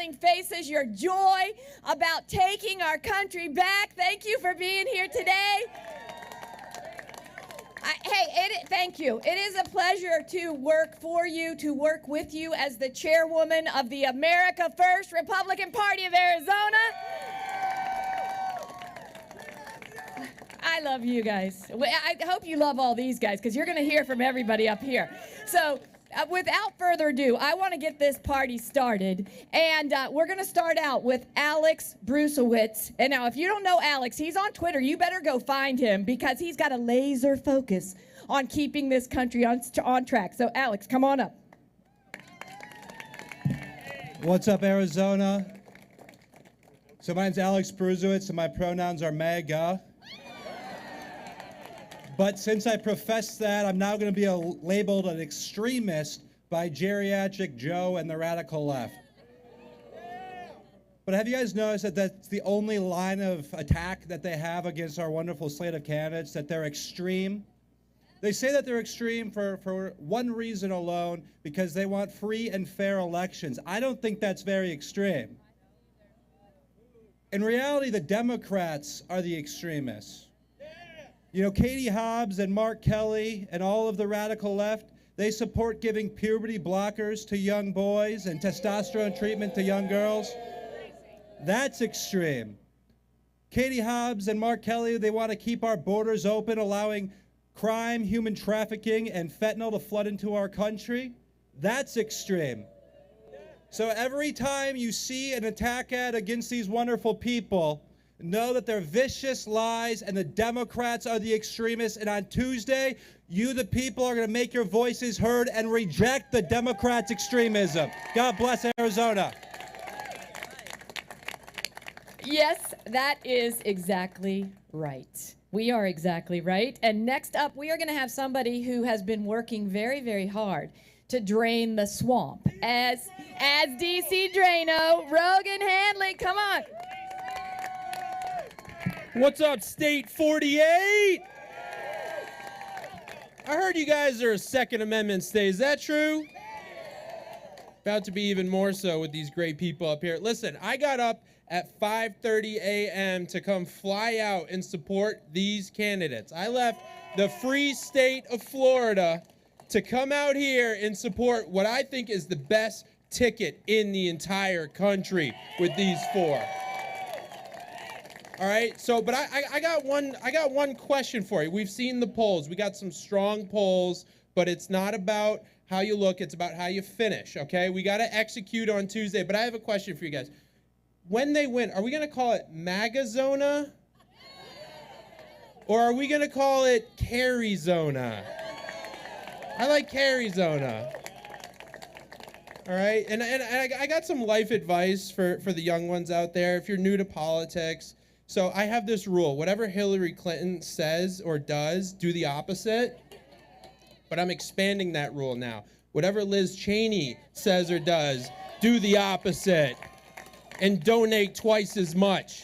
smiling faces, your joy about taking our country back. Thank you for being here today. Thank you. It is a pleasure to work for you, to work with you as the chairwoman of the America First Republican Party of Arizona. I love you guys. I hope you love all these guys, because you're going to hear from everybody up here. So without further ado, I want to get this party started. And we're going to start out with Alex Brusewitz. And now, if you don't know Alex, he's on Twitter. You better go find him, because he's got a laser focus on keeping this country on track. So, Alex, come on up. What's up, Arizona? So my name's Alex Brusewitz, and my pronouns are MAGA. But since I profess that, I'm now going to be labeled an extremist by Geriatric Joe and the radical left. But have you guys noticed that that's the only line of attack that they have against our wonderful slate of candidates, that they're extreme? They say that they're extreme for one reason alone, because they want free and fair elections. I don't think that's very extreme. In reality, the Democrats are the extremists. You know, Katie Hobbs and Mark Kelly and all of the radical left, they support giving puberty blockers to young boys and testosterone treatment to young girls. That's extreme. Katie Hobbs and Mark Kelly, they want to keep our borders open, allowing crime, human trafficking, and fentanyl to flood into our country. That's extreme. So every time you see an attack ad against these wonderful people, know that they're vicious lies, and the Democrats are the extremists. And on Tuesday, you, the people, are going to make your voices heard and reject the Democrats' extremism. God bless Arizona. Yes, that is exactly right. We are exactly right. And next up, we are going to have somebody who has been working very, very hard to drain the swamp. As DC Drano, Rogan Handley, come on. What's up, State 48? I heard you guys are a Second Amendment state. Is that true? About to be even more so with these great people up here. Listen, I got up at 5:30 a.m. to come fly out and support these candidates. I left the free state of Florida to come out here and support what I think is the best ticket in the entire country with these four. All right, so, but I got one question for you. We've seen the polls. We got some strong polls, but it's not about how you look, it's about how you finish, okay? We got to execute on Tuesday, but I have a question for you guys. When they win, are we going to call it MAGA-zona? Or are we going to call it Kari-zona? I like Kari-zona. All right, and I got some life advice for the young ones out there. If you're new to politics, so I have this rule. Whatever Hillary Clinton says or does, do the opposite. But I'm expanding that rule now. Whatever Liz Cheney says or does, do the opposite. And donate twice as much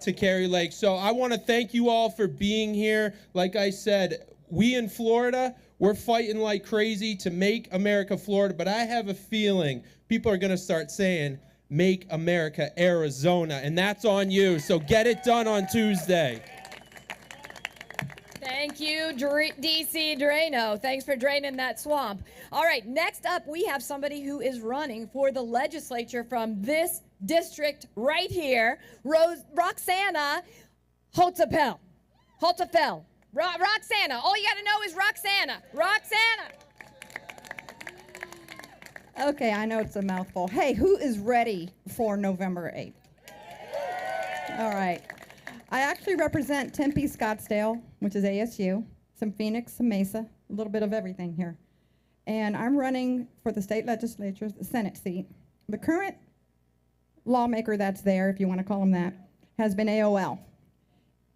to Kari Lake. So I want to thank you all for being here. Like I said, we in Florida, we're fighting like crazy to make America Florida. But I have a feeling people are going to start saying, make America Arizona, and that's on you. So get it done on Tuesday. Thank you, DC Drano. Thanks for draining that swamp. All right, next up, we have somebody who is running for the legislature from this district right here, Roxana Holtzapfel. Roxana. All you got to know is Roxana. Roxana. Okay, I know it's a mouthful. Hey, who is ready for November 8th? All right. I actually represent Tempe, Scottsdale, which is ASU, some Phoenix, some Mesa, a little bit of everything here. And I'm running for the state legislature, the Senate seat. The current lawmaker that's there, if you want to call him that, has been AOL.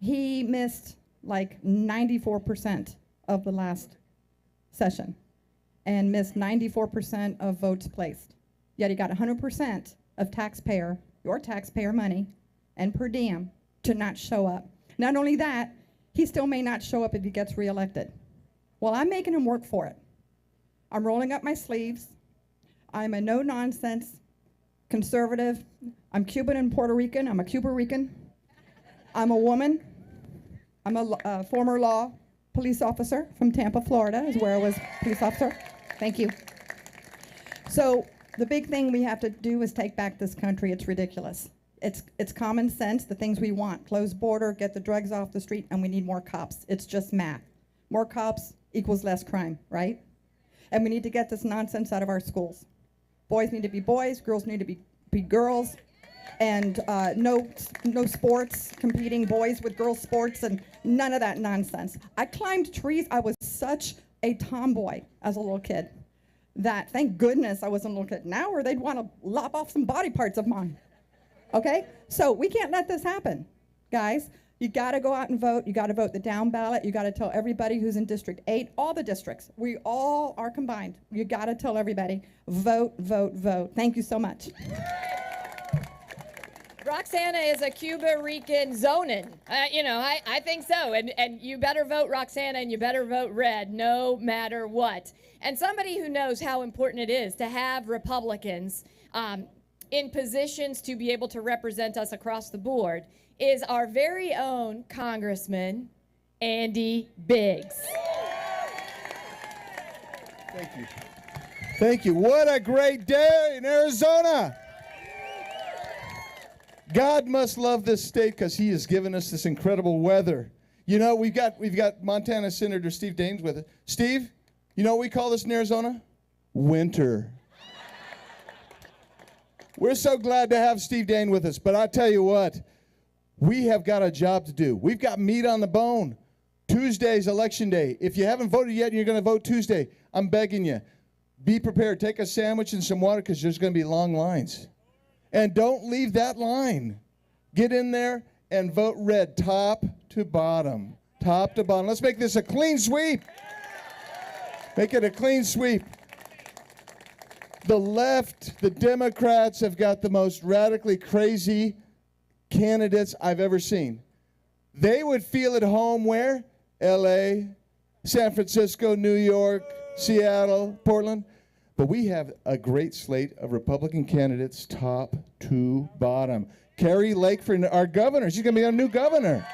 He missed like 94% of the last session and missed 94% of votes placed. Yet he got 100% of your taxpayer money and per diem to not show up. Not only that, he still may not show up if he gets reelected. Well, I'm making him work for it. I'm rolling up my sleeves. I'm a no-nonsense conservative. I'm Cuban and Puerto Rican. I'm a Cuban Rican. I'm a woman. I'm a former law police officer from Tampa, Florida, is where I was police officer. Thank you. So the big thing we have to do is take back this country. It's ridiculous. It's common sense, the things we want. Close border, get the drugs off the street, and we need more cops. It's just math. More cops equals less crime, right? And we need to get this nonsense out of our schools. Boys need to be boys, girls need to be girls, and no sports, competing boys with girls sports, and none of that nonsense. I climbed trees. I was such a tomboy as a little kid that thank goodness I wasn't a little kid now, or they'd want to lop off some body parts of mine. Okay? So we can't let this happen, guys. You got to go out and vote. You got to vote the down ballot. You got to tell everybody who's in District 8, all the districts. We all are combined. You got to tell everybody, vote, vote, vote. Thank you so much. Roxana is a Cuba Rican zonin. I think so. And you better vote Roxana and you better vote red no matter what. And somebody who knows how important it is to have Republicans in positions to be able to represent us across the board is our very own Congressman, Andy Biggs. Thank you. Thank you. What a great day in Arizona. God must love this state because he has given us this incredible weather. You know, we've got Montana Senator Steve Daines with us. Steve, you know what we call this in Arizona? Winter. We're so glad to have Steve Daines with us, but I tell you what, we have got a job to do. We've got meat on the bone. Tuesday's election day. If you haven't voted yet and you're going to vote Tuesday, I'm begging you, be prepared. Take a sandwich and some water because there's going to be long lines. And don't leave that line. Get in there and vote red, top to bottom. Top to bottom. Let's make this a clean sweep. Make it a clean sweep. The left, the Democrats have got the most radically crazy candidates I've ever seen. They would feel at home where? LA, San Francisco, New York, Seattle, Portland. But we have a great slate of Republican candidates, top to bottom. Kari Lakeford, our governor, she's going to be our new governor.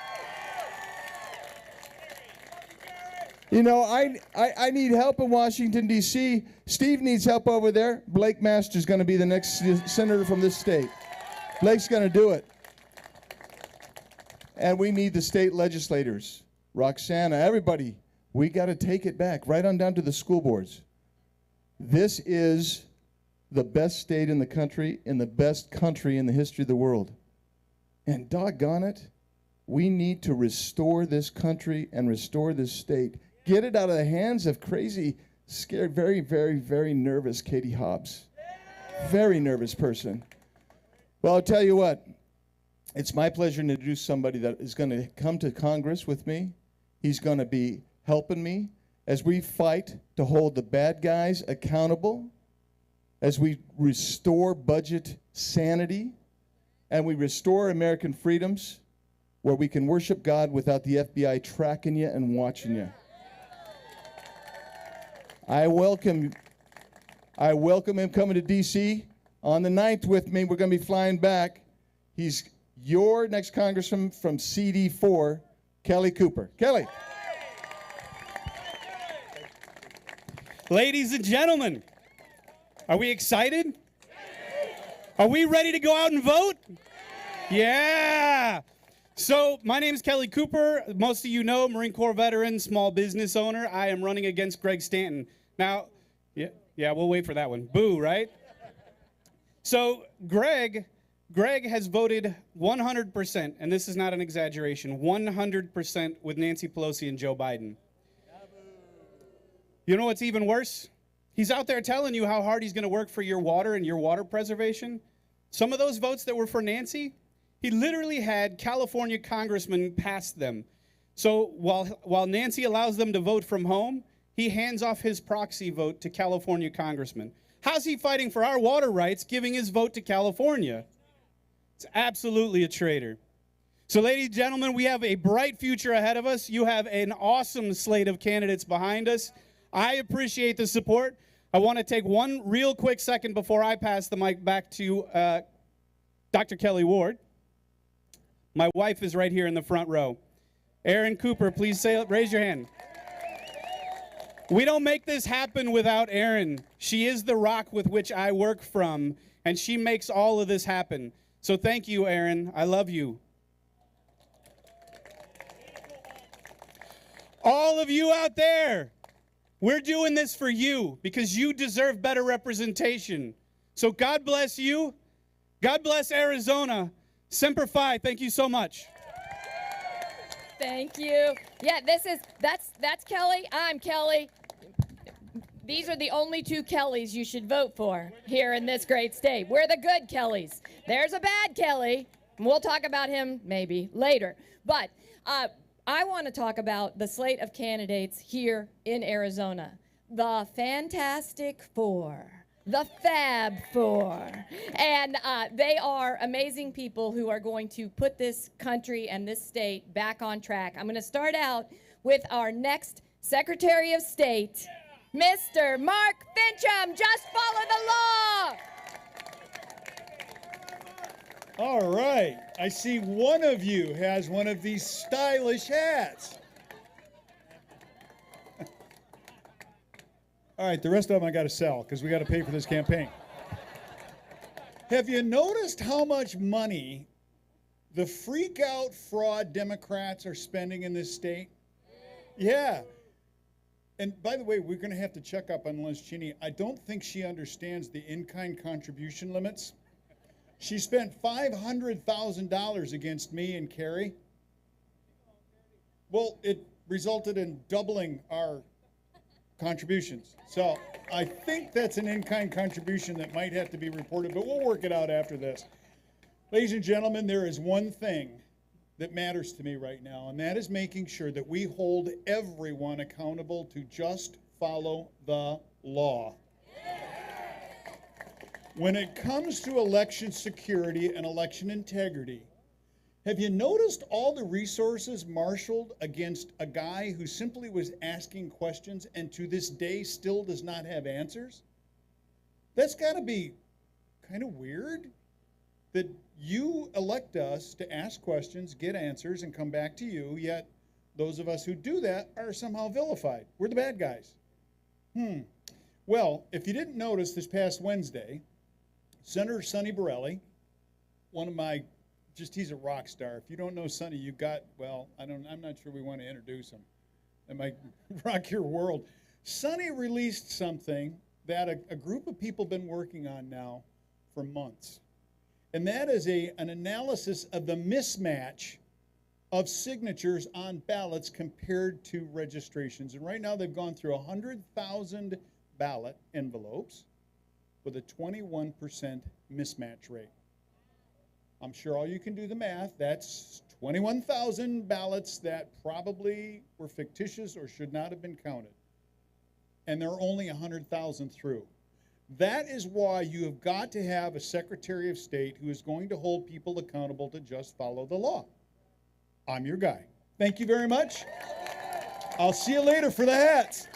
You know, I need help in Washington, D.C. Steve needs help over there. Blake Masters is going to be the next senator from this state. Blake's going to do it. And we need the state legislators. Roxana, everybody, we got to take it back, right on down to the school boards. This is the best state in the country and the best country in the history of the world. And doggone it, we need to restore this country and restore this state. Get it out of the hands of crazy, scared, very, very, very nervous Katie Hobbs. Very nervous person. Well, I'll tell you what. It's my pleasure to introduce somebody that is going to come to Congress with me. He's going to be helping me as we fight to hold the bad guys accountable, as we restore budget sanity, and we restore American freedoms where we can worship God without the FBI tracking you and watching you. I welcome him coming to D.C. on the 9th with me. We're going to be flying back. He's your next congressman from CD4, Kelly Cooper. Kelly. Ladies and gentlemen, are we excited? Are we ready to go out and vote? Yeah. So my name is Kelly Cooper. Most of you know, Marine Corps veteran, small business owner. I am running against Greg Stanton. Now, yeah, we'll wait for that one. Boo, right? So Greg has voted 100%, and this is not an exaggeration, 100% with Nancy Pelosi and Joe Biden. You know what's even worse? He's out there telling you how hard he's going to work for your water and your water preservation. Some of those votes that were for Nancy, he literally had California congressmen pass them. So while Nancy allows them to vote from home, he hands off his proxy vote to California congressmen. How's he fighting for our water rights, giving his vote to California? It's absolutely a traitor. So, ladies and gentlemen, we have a bright future ahead of us. You have an awesome slate of candidates behind us. I appreciate the support. I want to take one real quick second before I pass the mic back to Dr. Kelly Ward. My wife is right here in the front row. Erin Cooper, please raise your hand. We don't make this happen without Erin. She is the rock with which I work from, and she makes all of this happen. So thank you, Erin. I love you. All of you out there, we're doing this for you because you deserve better representation. So God bless you. God bless Arizona. Semper Fi. Thank you so much. Thank you. Yeah, that's Kelly. I'm Kelly. These are the only two Kellys you should vote for here in this great state. We're the good Kellys. There's a bad Kelly, and we'll talk about him maybe later. But I want to talk about the slate of candidates here in Arizona. The Fantastic Four. The Fab Four. And they are amazing people who are going to put this country and this state back on track. I'm going to start out with our next Secretary of State, Mr. Mark Fincham. Just follow the law. All right. I see one of you has one of these stylish hats. All right, the rest of them I got to sell because we got to pay for this campaign. Have you noticed how much money the freak-out fraud Democrats are spending in this state? Yeah. And by the way, we're going to have to check up on Liz Cheney. I don't think she understands the in-kind contribution limits. She spent $500,000 against me and Kari. Well, it resulted in doubling our contributions. So I think that's an in-kind contribution that might have to be reported, but we'll work it out after this. Ladies and gentlemen, there is one thing that matters to me right now, and that is making sure that we hold everyone accountable to just follow the law. When it comes to election security and election integrity, have you noticed all the resources marshaled against a guy who simply was asking questions and to this day still does not have answers? That's got to be kind of weird that you elect us to ask questions, get answers, and come back to you, yet those of us who do that are somehow vilified. We're the bad guys. Well, if you didn't notice, this past Wednesday, Senator Sonny Borelli, one of my he's a rock star. If you don't know Sonny, you got, well, I'm not sure we want to introduce him. That might rock your world. Sonny released something that a group of people have been working on now for months. And that is an analysis of the mismatch of signatures on ballots compared to registrations. And right now they've gone through 100,000 ballot envelopes with a 21% mismatch rate. I'm sure all you can do the math. That's 21,000 ballots that probably were fictitious or should not have been counted. And there are only 100,000 through. That is why you have got to have a Secretary of State who is going to hold people accountable to just follow the law. I'm your guy. Thank you very much. I'll see you later for the hats.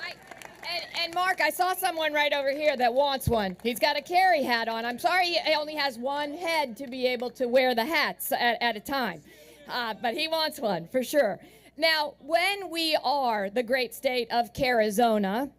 And Mark, I saw someone right over here that wants one. He's got a Kari hat on. I'm sorry he only has one head to be able to wear the hats at a time. But he wants one, for sure. Now, when we are the great state of Arizona,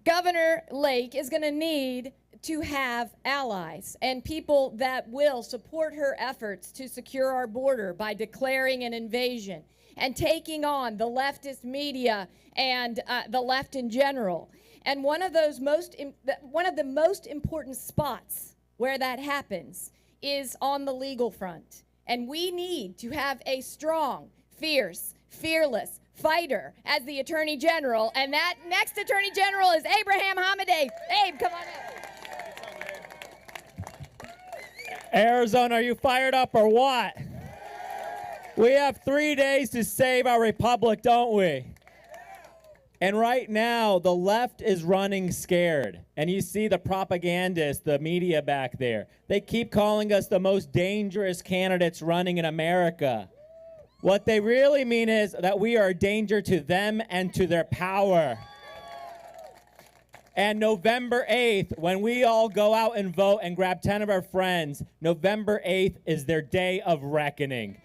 Governor Lake is going to need to have allies and people that will support her efforts to secure our border by declaring an invasion and taking on the leftist media and the left in general. And one of the most important spots where that happens is on the legal front. And we need to have a strong, fierce, fearless fighter as the Attorney General. And that next Attorney General is Abraham Hamadeh. Abe, come on up. Arizona, are you fired up or what? We have 3 days to save our republic, don't we? And right now, the left is running scared. And you see the propagandists, the media back there. They keep calling us the most dangerous candidates running in America. What they really mean is that we are a danger to them and to their power. And November 8th, when we all go out and vote and grab 10 of our friends, November 8th is their day of reckoning.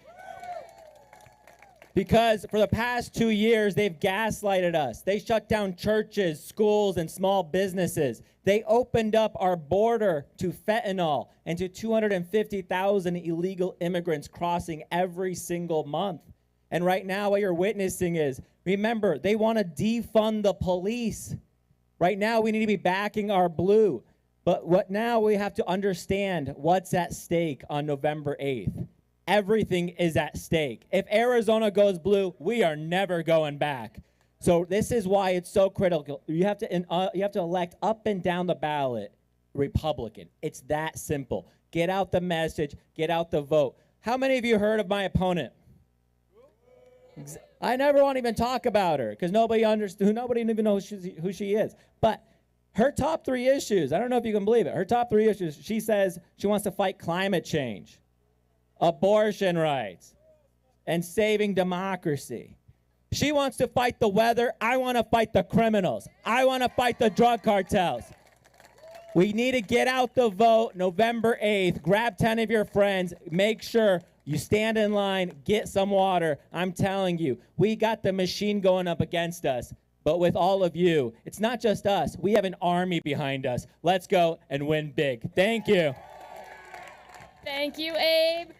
Because for the past 2 years, they've gaslighted us. They shut down churches, schools, and small businesses. They opened up our border to fentanyl and to 250,000 illegal immigrants crossing every single month. And right now, what you're witnessing is, remember, they want to defund the police. Right now, we need to be backing our blue. But what now we have to understand what's at stake on November 8th. Everything is at stake. If Arizona goes blue, we are never going back. So this is why it's so critical. You have to elect up and down the ballot Republican. It's that simple. Get out the message. Get out the vote. How many of you heard of my opponent? I never want to even talk about her because nobody understood. Nobody even knows who she is. But her top 3 issues, I don't know if you can believe it. Her top 3 issues, she says she wants to fight climate change, abortion rights, and saving democracy. She wants to fight the weather. I want to fight the criminals. I want to fight the drug cartels. We need to get out the vote November 8th. Grab 10 of your friends. Make sure you stand in line, get some water. I'm telling you, we got the machine going up against us. But with all of you, it's not just us. We have an army behind us. Let's go and win big. Thank you. Thank you, Abe.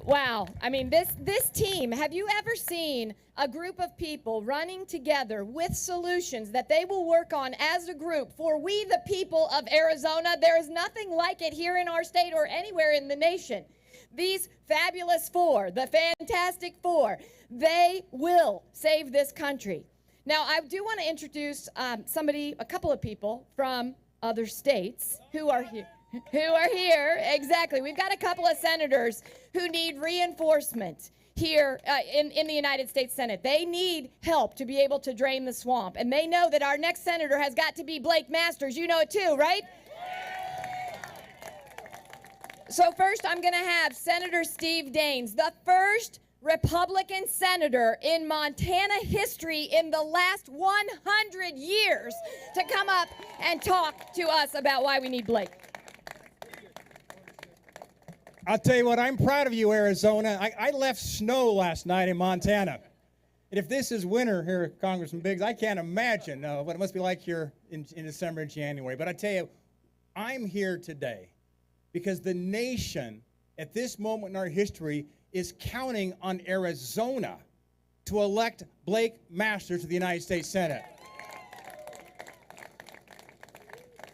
Wow. I mean, this team, have you ever seen a group of people running together with solutions that they will work on as a group for we the people of Arizona? There is nothing like it here in our state or anywhere in the nation. These fabulous 4, the Fantastic 4, they will save this country. Now, I do want to introduce a couple of people from other states who are here. Exactly. We've got a couple of senators who need reinforcement here in the United States Senate. They need help to be able to drain the swamp. And they know that our next senator has got to be Blake Masters. You know it too, right? So first, I'm going to have Senator Steve Daines, the first Republican senator in Montana history in the last 100 years, to come up and talk to us about why we need Blake. I'll tell you what, I'm proud of you, Arizona. I left snow last night in Montana. And if this is winter here, Congressman Biggs, I can't imagine what it must be like here in December and January. But I tell you, I'm here today because the nation, at this moment in our history, is counting on Arizona to elect Blake Masters to the United States Senate.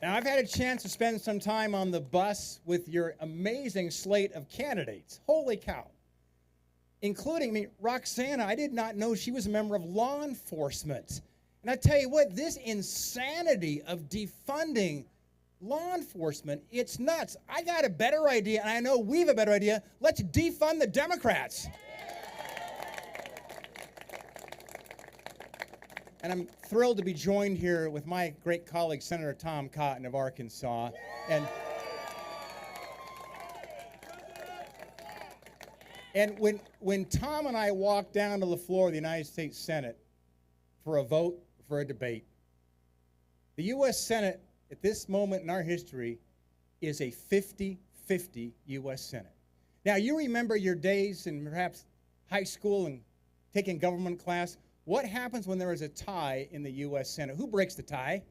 Now, I've had a chance to spend some time on the bus with your amazing slate of candidates. Holy cow. Including, Roxana, I did not know she was a member of law enforcement. And I tell you what, this insanity of defunding law enforcement, it's nuts. I got a better idea, and I know we have a better idea. Let's defund the Democrats. And I'm thrilled to be joined here with my great colleague, Senator Tom Cotton of Arkansas. And when Tom and I walked down to the floor of the United States Senate for a vote, for a debate, the U.S. Senate at this moment in our history is a 50-50 U.S. Senate. Now, you remember your days in perhaps high school and taking government class. What happens when there is a tie in the U.S. Senate? Who breaks the tie?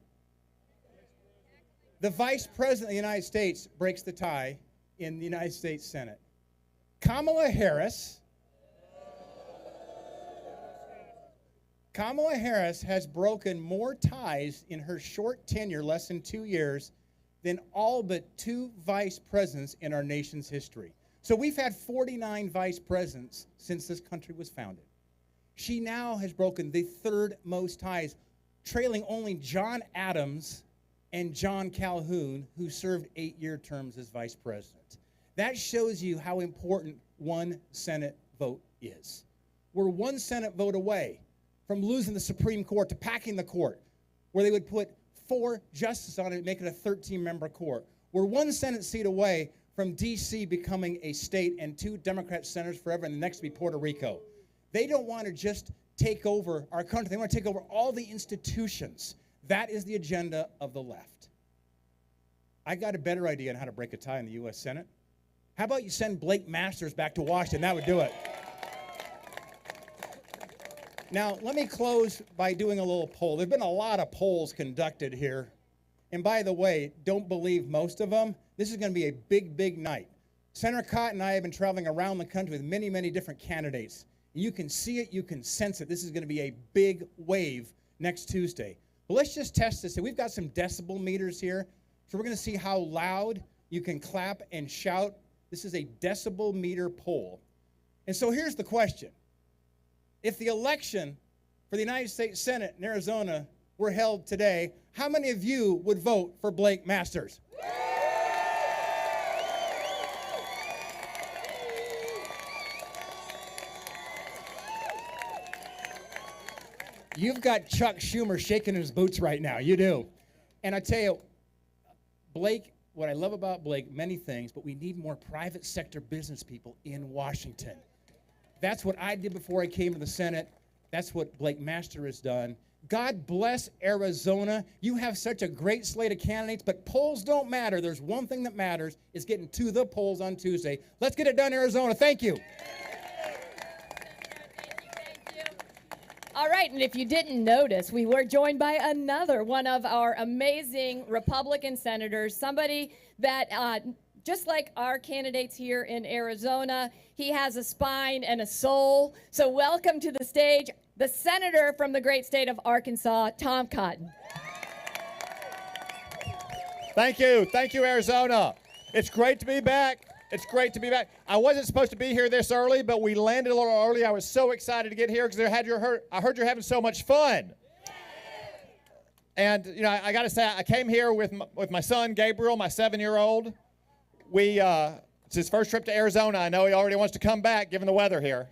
The Vice President of the United States breaks the tie in the United States Senate. Kamala Harris has broken more ties in her short tenure, less than 2 years, than all but 2 vice presidents in our nation's history. So we've had 49 vice presidents since this country was founded. She now has broken the 3rd most ties, trailing only John Adams and John Calhoun, who served 8-year terms as vice president. That shows you how important one Senate vote is. We're one Senate vote away from losing the Supreme Court to packing the court, where they would put 4 justices on it and make it a 13-member court. We're one Senate seat away from D.C. becoming a state and 2 Democrat senators forever, and the next to be Puerto Rico. They don't want to just take over our country. They want to take over all the institutions That is the agenda of the left. I got a better idea on how to break a tie in the U.S. Senate. How about you send Blake Masters back to Washington? That would do it. Now, let me close by doing a little poll. There have been a lot of polls conducted here. And by the way, don't believe most of them. This is going to be a big, big night. Senator Cott and I have been traveling around the country with many, many different candidates. You can see it. You can sense it. This is going to be a big wave next Tuesday. But let's just test this. We've got some decibel meters here. So we're going to see how loud you can clap and shout. This is a decibel meter poll. And so here's the question. If the election for the United States Senate in Arizona were held today, how many of you would vote for Blake Masters? You've got Chuck Schumer shaking his boots right now. You do. And I tell you, Blake, what I love about Blake, many things, but we need more private sector business people in Washington. That's what I did before I came to the Senate. That's what Blake Master has done. God bless Arizona. You have such a great slate of candidates, but polls don't matter. There's one thing that matters, is getting to the polls on Tuesday. Let's get it done, Arizona. Thank you. All right, and if you didn't notice, we were joined by another one of our amazing Republican senators, somebody that, just like our candidates here in Arizona, he has a spine and a soul. So welcome to the stage, the senator from the great state of Arkansas, Tom Cotton. Thank you. Thank you, Arizona. It's great to be back. It's great to be back. I wasn't supposed to be here this early, but we landed a little early. I was so excited to get here because I heard you're having so much fun. And, you know, I got to say, I came here with my son, Gabriel, my 7-year-old. It's his first trip to Arizona. I know he already wants to come back, given the weather here.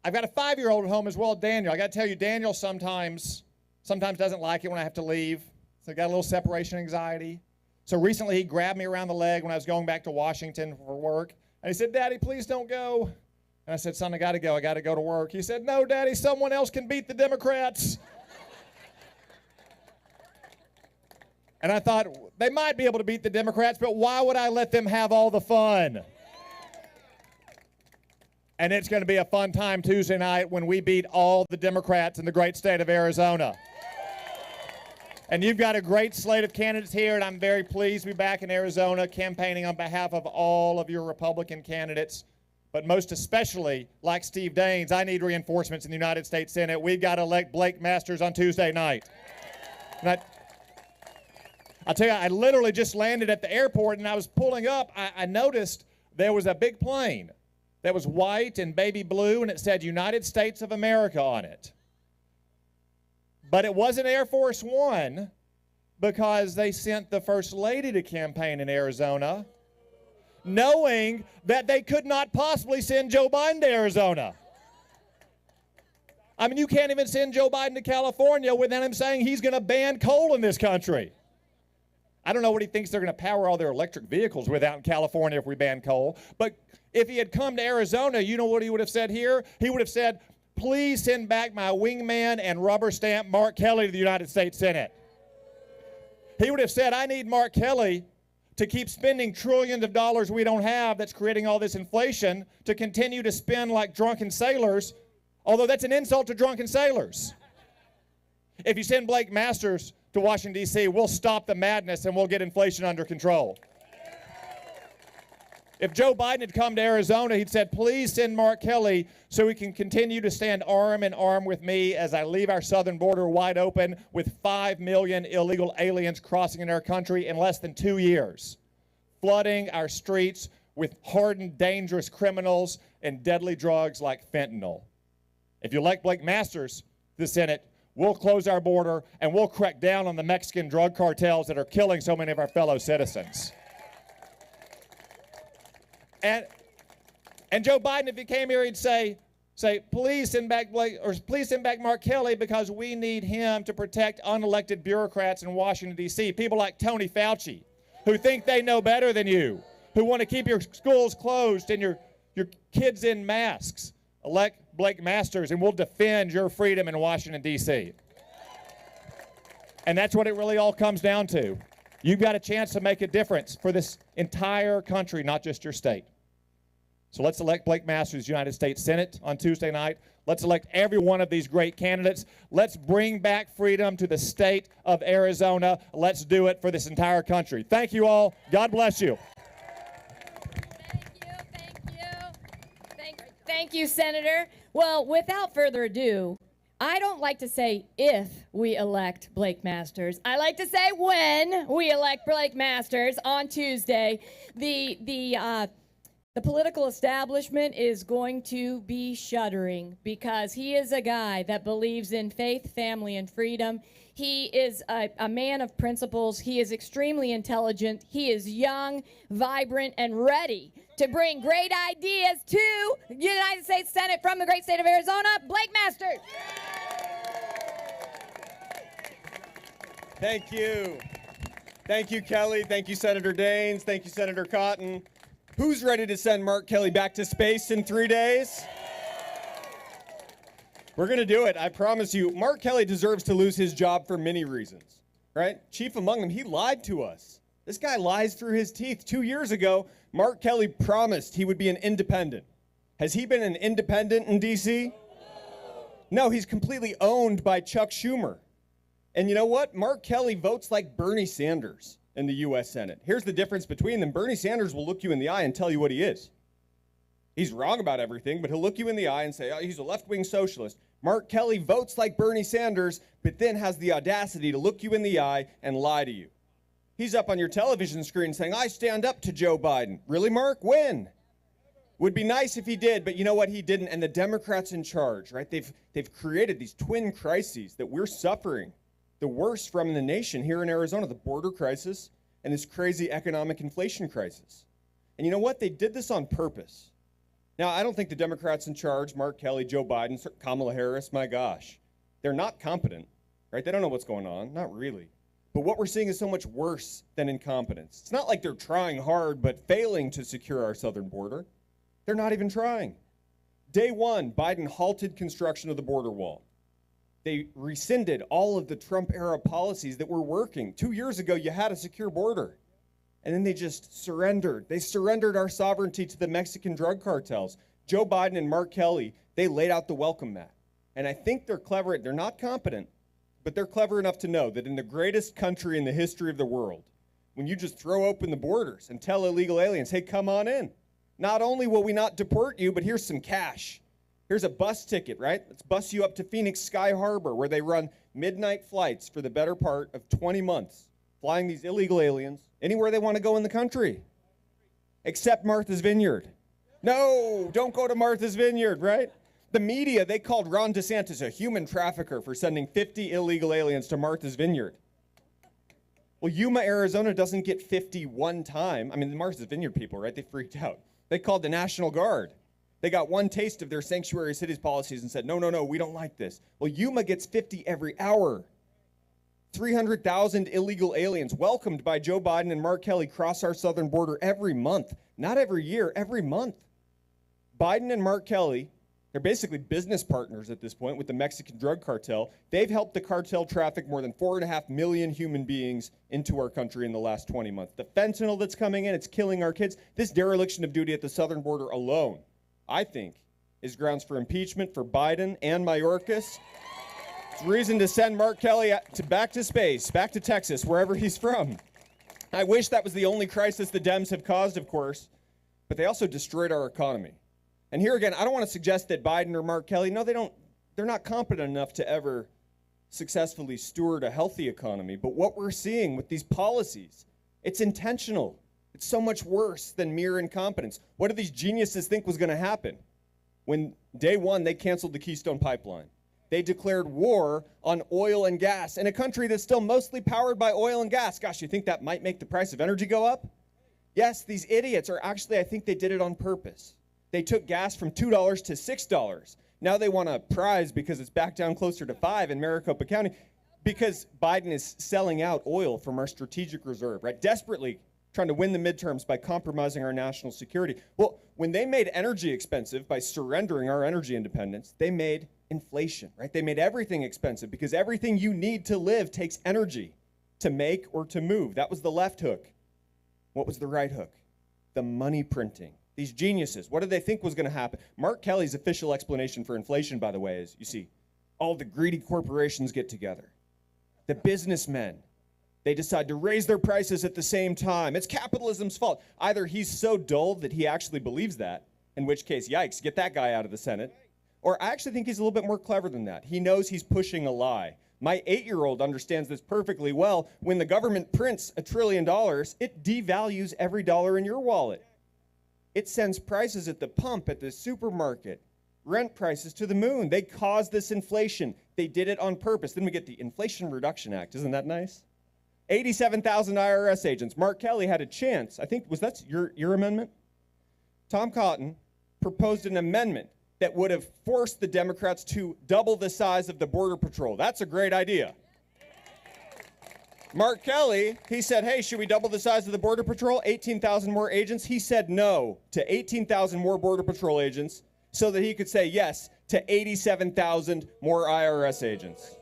I've got a 5-year-old at home as well, Daniel. I got to tell you, Daniel sometimes doesn't like it when I have to leave. So I got a little separation anxiety. So recently he grabbed me around the leg when I was going back to Washington for work. And he said, "Daddy, please don't go." And I said, "Son, I got to go. I got to go to work." He said, "No, Daddy, someone else can beat the Democrats." And I thought, they might be able to beat the Democrats, but why would I let them have all the fun? And it's going to be a fun time Tuesday night when we beat all the Democrats in the great state of Arizona. And you've got a great slate of candidates here, and I'm very pleased to be back in Arizona campaigning on behalf of all of your Republican candidates. But most especially, like Steve Daines, I need reinforcements in the United States Senate. We've got to elect Blake Masters on Tuesday night. And I'll tell you, I literally just landed at the airport, and I was pulling up. I noticed there was a big plane that was white and baby blue, and it said United States of America on it. But it wasn't Air Force One because they sent the First Lady to campaign in Arizona, knowing that they could not possibly send Joe Biden to Arizona. I mean, you can't even send Joe Biden to California without him saying he's going to ban coal in this country. I don't know what he thinks they're going to power all their electric vehicles with out in California if we ban coal. But if he had come to Arizona, you know what he would have said here? He would have said, "Please send back my wingman and rubber stamp Mark Kelly to the United States Senate." He would have said, "I need Mark Kelly to keep spending trillions of dollars we don't have that's creating all this inflation to continue to spend like drunken sailors," although that's an insult to drunken sailors. If you send Blake Masters to Washington, D.C., we'll stop the madness and we'll get inflation under control. If Joe Biden had come to Arizona, he'd said, "Please send Mark Kelly so he can continue to stand arm in arm with me as I leave our southern border wide open with 5 million illegal aliens crossing in our country in less than 2 years, flooding our streets with hardened, dangerous criminals and deadly drugs like fentanyl." If you elect Blake Masters to the Senate, we'll close our border and we'll crack down on the Mexican drug cartels that are killing so many of our fellow citizens. And Joe Biden, if he came here, he'd say, "Please send back Blake, or please send back Mark Kelly because we need him to protect unelected bureaucrats in Washington, D.C., people like Tony Fauci, who think they know better than you, who want to keep your schools closed and your kids in masks. Elect Blake Masters, and we'll defend your freedom in Washington, D.C. And that's what it really all comes down to. You've got a chance to make a difference for this entire country, not just your state. So let's elect Blake Masters, United States Senate on Tuesday night. Let's elect every one of these great candidates. Let's bring back freedom to the state of Arizona. Let's do it for this entire country. Thank you all. God bless you. Thank you, Senator. Well, without further ado, I don't like to say if we elect Blake Masters. I like to say when we elect Blake Masters on Tuesday. The political establishment is going to be shuddering because he is a guy that believes in faith, family, and freedom. He is a man of principles. He is extremely intelligent. He is young, vibrant, and ready to bring great ideas to the United States Senate from the great state of Arizona, Blake Masters. Thank you. Thank you, Kelly. Thank you, Senator Daines. Thank you, Senator Cotton. Who's ready to send Mark Kelly back to space in 3 days? We're going to do it. I promise you. Mark Kelly deserves to lose his job for many reasons, right? Chief among them, he lied to us. This guy lies through his teeth. 2 years ago, Mark Kelly promised he would be an independent. Has he been an independent in D.C.? No, he's completely owned by Chuck Schumer. And you know what? Mark Kelly votes like Bernie Sanders in the U.S. Senate. Here's the difference between them. Bernie Sanders will look you in the eye and tell you what he is. He's wrong about everything, but he'll look you in the eye and say, oh, he's a left-wing socialist. Mark Kelly votes like Bernie Sanders, but then has the audacity to look you in the eye and lie to you. He's up on your television screen saying, I stand up to Joe Biden. Really, Mark? When? Would be nice if he did, but you know what? He didn't. And the Democrats in charge, right? They've created these twin crises that we're suffering the worst from in the nation here in Arizona, the border crisis and this crazy economic inflation crisis. And you know what? They did this on purpose. Now, I don't think the Democrats in charge, Mark Kelly, Joe Biden, Kamala Harris, my gosh, they're not competent, right? They don't know what's going on, not really. But what we're seeing is so much worse than incompetence. It's not like they're trying hard but failing to secure our southern border. They're not even trying. Day one, Biden halted construction of the border wall. They rescinded all of the Trump-era policies that were working. 2 years ago, you had a secure border. And then they just surrendered. They surrendered our sovereignty to the Mexican drug cartels. Joe Biden and Mark Kelly, they laid out the welcome mat. And I think they're clever. They're not competent, but they're clever enough to know that in the greatest country in the history of the world, when you just throw open the borders and tell illegal aliens, hey, come on in. Not only will we not deport you, but here's some cash. Here's a bus ticket, right? Let's bus you up to Phoenix Sky Harbor, where they run midnight flights for the better part of 20 months, flying these illegal aliens anywhere they want to go in the country, except Martha's Vineyard. No, don't go to Martha's Vineyard, right? The media, they called Ron DeSantis a human trafficker for sending 50 illegal aliens to Martha's Vineyard. Well, Yuma, Arizona doesn't get 50 one time. I mean, the Martha's Vineyard people, right? They freaked out. They called the National Guard. They got one taste of their sanctuary cities policies and said, no, we don't like this. Well, Yuma gets 50 every hour. 300,000 illegal aliens welcomed by Joe Biden and Mark Kelly cross our southern border every month. Not every year, every month. Biden and Mark Kelly, they're basically business partners at this point with the Mexican drug cartel. They've helped the cartel traffic more than 4.5 million human beings into our country in the last 20 months. The fentanyl that's coming in, it's killing our kids. This dereliction of duty at the southern border alone, I think, is grounds for impeachment for Biden and Mayorkas. It's reason to send Mark Kelly back to space, back to Texas, wherever he's from. I wish that was the only crisis the Dems have caused, of course, but they also destroyed our economy. And here again, I don't want to suggest that Biden or Mark Kelly, no, they're not competent enough to ever successfully steward a healthy economy. But what we're seeing with these policies, it's intentional. It's so much worse than mere incompetence. What did these geniuses think was going to happen? When day one, they canceled the Keystone Pipeline. They declared war on oil and gas in a country that's still mostly powered by oil and gas. Gosh, you think that might make the price of energy go up? Yes, these idiots are actually, I think they did it on purpose. They took gas from $2 to $6. Now they want a prize because it's back down closer to $5 in Maricopa County because Biden is selling out oil from our strategic reserve, right? Desperately trying to win the midterms by compromising our national security. Well, when they made energy expensive by surrendering our energy independence, they made Inflation, right? They made everything expensive because everything you need to live takes energy to make or to move. That was the left hook. What was the right hook? The money printing. These geniuses, what did they think was going to happen? Mark Kelly's official explanation for inflation, by the way, is, you see, all the greedy corporations get together. The businessmen, they decide to raise their prices at the same time. It's capitalism's fault. Either he's so dull that he actually believes that, in which case, yikes, get that guy out of the Senate. Or I actually think he's a little bit more clever than that. He knows he's pushing a lie. My 8-year-old understands this perfectly well. When the government prints $1 trillion, it devalues every dollar in your wallet. It sends prices at the pump, at the supermarket, rent prices to the moon. They caused this inflation. They did it on purpose. Then we get the Inflation Reduction Act. Isn't that nice? 87,000 IRS agents. Mark Kelly had a chance. I think, was that your amendment? Tom Cotton proposed an amendment that would have forced the Democrats to double the size of the Border Patrol. That's a great idea. Mark Kelly, he said, hey, should we double the size of the Border Patrol? 18,000 more agents. He said no to 18,000 more Border Patrol agents so that he could say yes to 87,000 more IRS agents.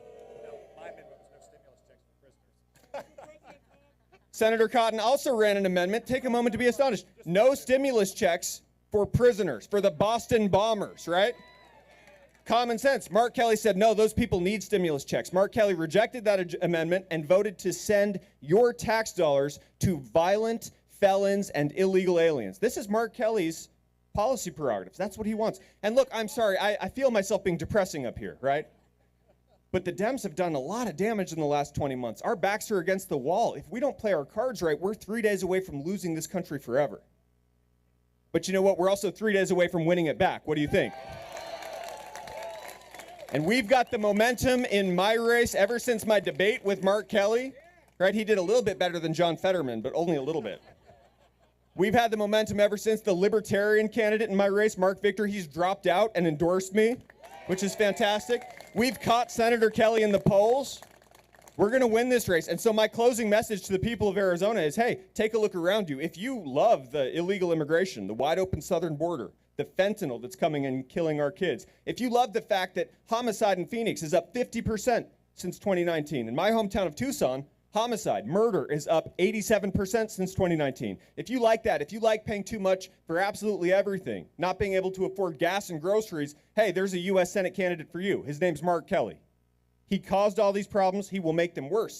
Senator Cotton also ran an amendment. Take a moment to be astonished. No stimulus checks for prisoners, for the Boston bombers, right? Common sense. Mark Kelly said, no, those people need stimulus checks. Mark Kelly rejected that amendment and voted to send your tax dollars to violent felons and illegal aliens. This is Mark Kelly's policy prerogatives. That's what he wants. And look, I'm sorry, I feel myself being depressing up here, right? But the Dems have done a lot of damage in the last 20 months. Our backs are against the wall. If we don't play our cards right, we're 3 days away from losing this country forever. But you know what? We're also 3 days away from winning it back. What do you think? And we've got the momentum in my race ever since my debate with Mark Kelly, right? He did a little bit better than John Fetterman, but only a little bit. We've had the momentum ever since the Libertarian candidate in my race, Mark Victor, he's dropped out and endorsed me, which is fantastic. We've caught Senator Kelly in the polls. We're going to win this race. And so my closing message to the people of Arizona is, hey, take a look around you. If you love the illegal immigration, the wide open southern border, the fentanyl that's coming and killing our kids, if you love the fact that homicide in Phoenix is up 50% since 2019, in my hometown of Tucson, homicide, murder is up 87% since 2019. If you like that, if you like paying too much for absolutely everything, not being able to afford gas and groceries, hey, there's a U.S. Senate candidate for you. His name's Mark Kelly. He caused all these problems. He will make them worse.